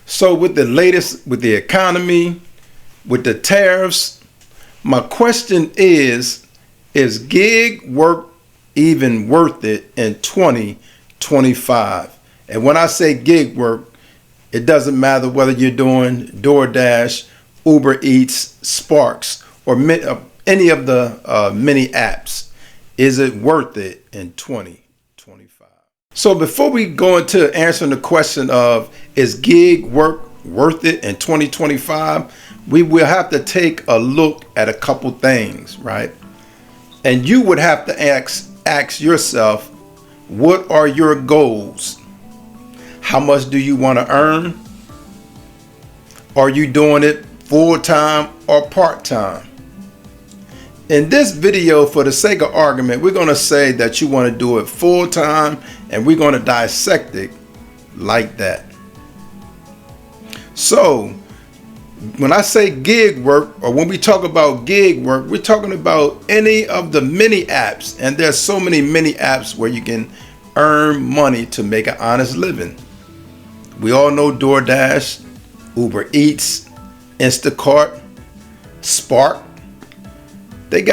So with the latest, with the economy, with the tariffs, my question is gig work even worth it in 2025? And when I say gig work, it doesn't matter whether you're doing DoorDash, Uber Eats, Sparks, or any of the many apps. Is it worth it in 2025? So before we go into answering the question of is gig work worth it in 2025, we will have to take a look at a couple things, right? And you would have to ask yourself, what are your goals? How much do you want to earn? Are you doing it full-time or part-time? In this video, for the sake of argument, we're going to say that you want to do it full-time, and we're going to dissect it like that. So when I say gig work, or when we talk about gig work, we're talking about any of the many apps, and there's so many many apps where you can earn money to make an honest living. We all know DoorDash, Uber Eats, Instacart, Spark. They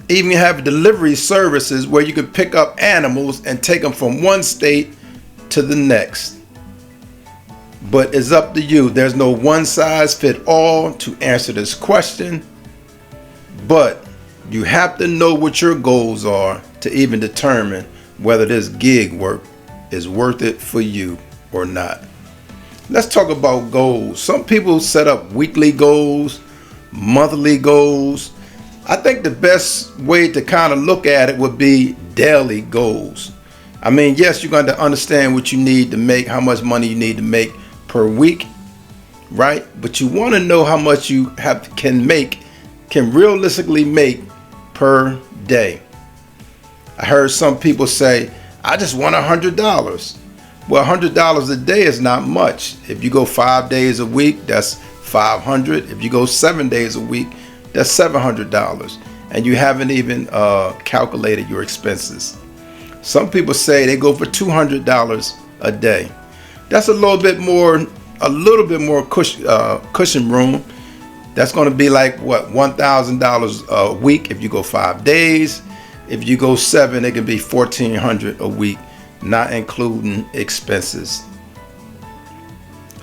even have delivery services where you can pick up animals and take them from one state to the next. But it's up to you. There's no one size fit all to answer this question. But you have to know what your goals are to even determine whether this gig work is worth it for you or not. Let's talk about goals. Some people set up weekly goals, monthly goals. I think the best way to kind of look at it would be daily goals. I mean, yes, you're going to understand what you need to make, how much money you need to make per week, right? But you want to know how much you can realistically make per day. I heard some people say, I just want $100. Well, $100 a day is not much. If you go 5 days a week, that's $500. If you go 7 days a week, that's $700. And you haven't even calculated your expenses. Some people say they go for $200 a day. That's a little bit more cushion room. That's going to be like what, $1,000 a week if you go 5 days. If you go 7, it can be $1,400 a week, not including expenses.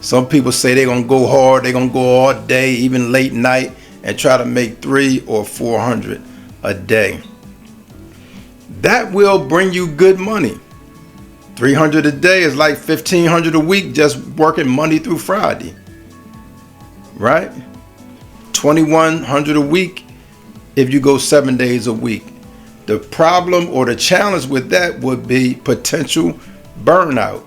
Some people say they're gonna go hard, they're gonna go all day, even late night, and try to make $300 or $400 a day. That will bring you good money. $300 a day is like $1,500 a week just working Monday through Friday, right? $2,100 a week if you go 7 days a week. The problem or the challenge with that would be potential burnout.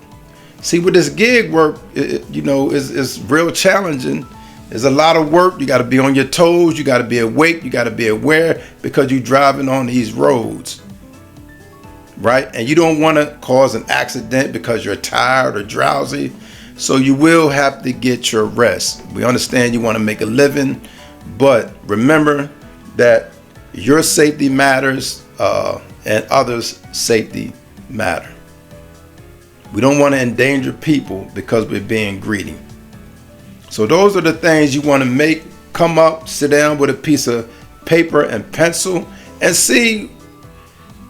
See, with this gig work, it's real challenging. There's a lot of work. You got to be on your toes. You got to be awake. You got to be aware because you're driving on these roads, right? And you don't want to cause an accident because you're tired or drowsy. So you will have to get your rest. We understand you want to make a living, but remember that your safety matters and others' safety matter. We don't want to endanger people because we're being greedy. So those are the things you want to come up, sit down with a piece of paper and pencil and see,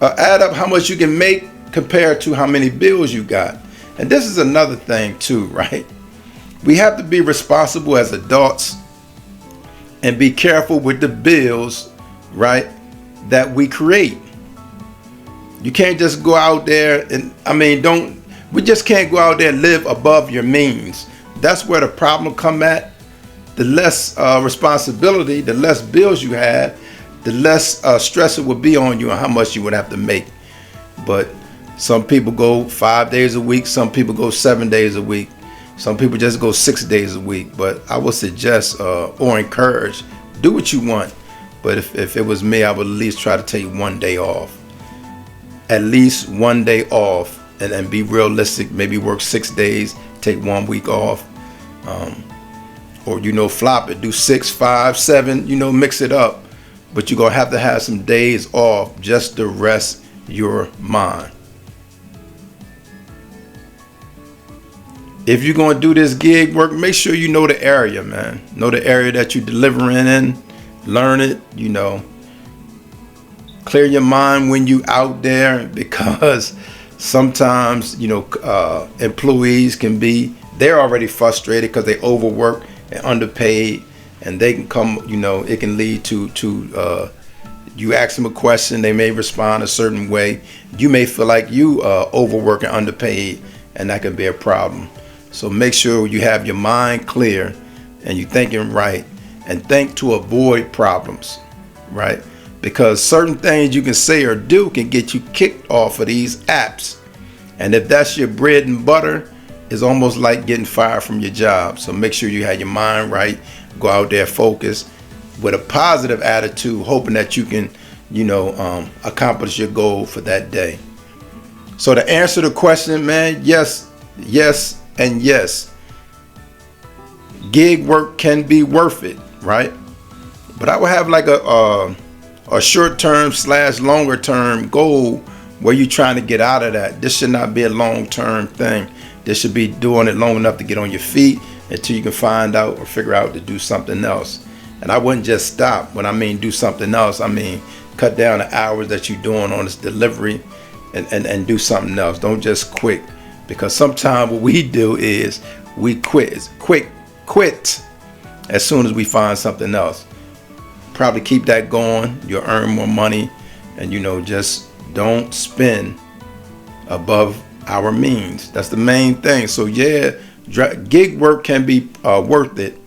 add up how much you can make compared to how many bills you got. And this is another thing too, right? We have to be responsible as adults and be careful with the bills, right, that we create. You can't just go out there we just can't go out there and live above your means. That's where the problem come at. The less responsibility, the less bills you have, the less stress it would be on you and how much you would have to make. But some people go 5 days a week. Some people go 7 days a week. Some people just go 6 days a week. But I would suggest or encourage, do what you want. But if it was me, I would at least try to take 1 day off. At least 1 day off. And be realistic, maybe work 6 days, take 1 week off, or flop it, do 6, 5, 7, mix it up. But you're gonna have to have some days off just to rest your mind. If you're going to do this gig work, make sure you know the area, man. Know the area that you're delivering in. Learn it, Clear your mind when you out there, because sometimes, employees they're already frustrated because they overwork and underpaid, and they can come, it can lead to you ask them a question, they may respond a certain way. You may feel like you overwork and underpaid, and that can be a problem. So make sure you have your mind clear and you're thinking right, and think to avoid problems, right? Because certain things you can say or do can get you kicked off of these apps. And if that's your bread and butter, it's almost like getting fired from your job. So make sure you have your mind right. Go out there, focus with a positive attitude, hoping that you can, accomplish your goal for that day. So to answer the question, man, yes, and yes. Gig work can be worth it, right? But I would have like a short-term / longer-term goal where you're trying to get out of that. This should not be a long-term thing. This should be doing it long enough to get on your feet until you can find out or figure out to do something else. And I wouldn't just stop. When I mean do something else, I mean cut down the hours that you're doing on this delivery and do something else. Don't just quit. Because sometimes what we do is we quit as soon as we find something else. Probably keep that going. You'll earn more money, and just don't spend above our means. That's the main thing. So yeah, gig work can be worth it,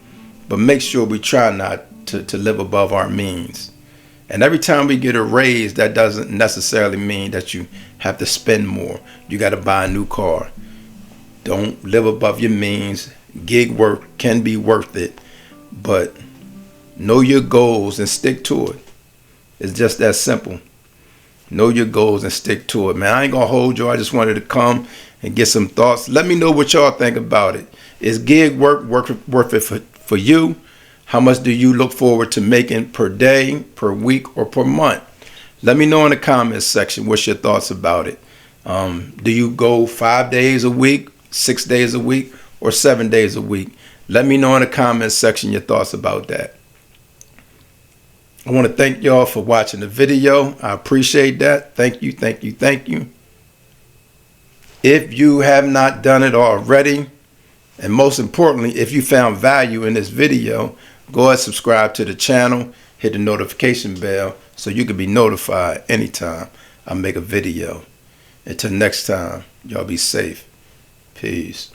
but make sure we try not to live above our means. And every time we get a raise, that doesn't necessarily mean that you have to spend more. You got to buy a new car. Don't live above your means. Gig work can be worth it, but know your goals and stick to it. It's just that simple. Know your goals and stick to it, man. I ain't gonna hold you. I just wanted to come and get some thoughts. Let me know what y'all think about it. Is gig work worth it for you? How much do you look forward to making per day, per week, or per month? Let me know in the comments section what's your thoughts about it. Do you go 5 days a week, 6 days a week, or 7 days a week? Let me know in the comments section your thoughts about that. I want to thank y'all for watching the video. I appreciate that. Thank you, thank you, thank you. If you have not done it already, and most importantly, if you found value in this video, go ahead and subscribe to the channel, hit the notification bell so you can be notified anytime I make a video. Until next time, y'all be safe. Peace.